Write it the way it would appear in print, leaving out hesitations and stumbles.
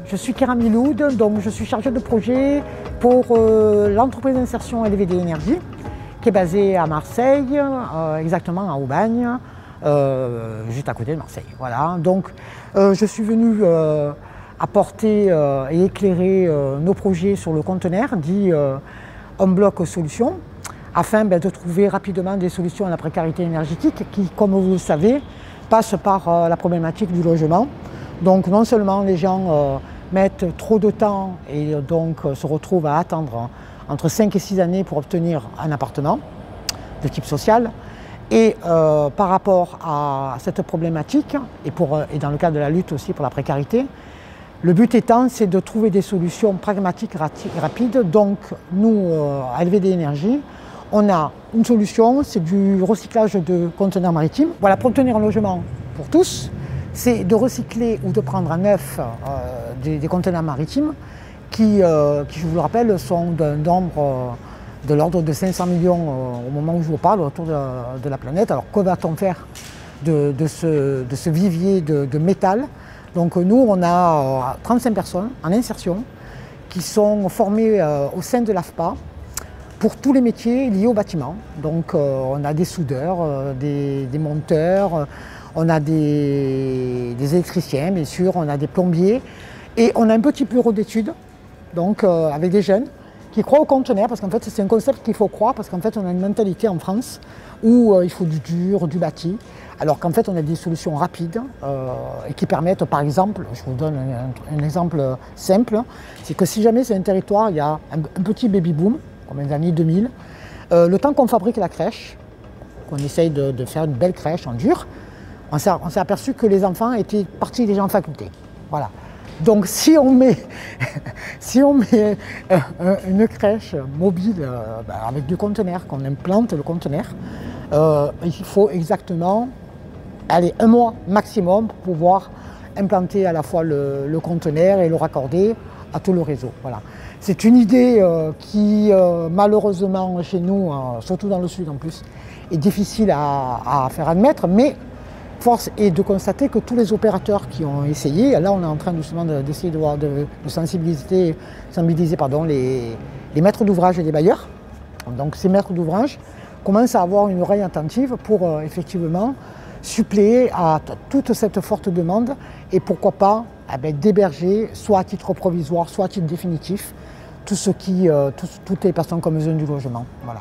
Je suis Kéra Miloud, donc je suis chargée de projet pour l'entreprise d'insertion LVD Énergie, qui est basée à Marseille, exactement à Aubagne, juste à côté de Marseille. Voilà. Donc je suis venue apporter et éclairer nos projets sur le conteneur, dit On-Bloc Solutions, afin de trouver rapidement des solutions à la précarité énergétique qui, comme vous le savez, passe par la problématique du logement. Donc non seulement les gens mettent trop de temps et donc se retrouvent à attendre entre 5 et 6 années pour obtenir un appartement de type social, et par rapport à cette problématique, et dans le cadre de la lutte aussi pour la précarité, le but étant, c'est de trouver des solutions pragmatiques rapides. Donc nous, à LVD Énergie, on a une solution, c'est du recyclage de conteneurs maritimes. Voilà, pour obtenir un logement pour tous, c'est de recycler ou de prendre à neuf des conteneurs maritimes qui, je vous le rappelle, sont d'un nombre de l'ordre de 500 millions au moment où je vous parle, autour de la planète. Alors que va-t-on faire de ce vivier de métal? Donc nous, on a 35 personnes en insertion qui sont formées au sein de l'AFPA pour tous les métiers liés au bâtiment. Donc on a des soudeurs, des monteurs, on a des électriciens, bien sûr, on a des plombiers, et on a un petit bureau d'études, donc avec des jeunes qui croient au conteneur, parce qu'en fait c'est un concept qu'il faut croire, parce qu'en fait on a une mentalité en France où il faut du dur, du bâti, alors qu'en fait on a des solutions rapides et qui permettent, par exemple, je vous donne un exemple simple, c'est que si jamais c'est un territoire, il y a un petit baby boom, comme les années 2000, le temps qu'on fabrique la crèche, qu'on essaye de faire une belle crèche en dur, on s'est aperçu que les enfants étaient partis déjà en faculté. Voilà. Donc si on met, une crèche mobile avec du conteneur, qu'on implante le conteneur, il faut exactement un mois maximum pour pouvoir implanter à la fois le conteneur et le raccorder à tout le réseau. Voilà. C'est une idée qui malheureusement chez nous, surtout dans le sud en plus, est difficile à faire admettre, mais force est de constater que tous les opérateurs qui ont essayé, là on est en train justement d'essayer de sensibiliser les maîtres d'ouvrage et les bailleurs. Donc ces maîtres d'ouvrage commencent à avoir une oreille attentive pour effectivement suppléer à toute cette forte demande et pourquoi pas d'héberger, soit à titre provisoire, soit à titre définitif, toutes les personnes qui ont besoin du logement. Voilà.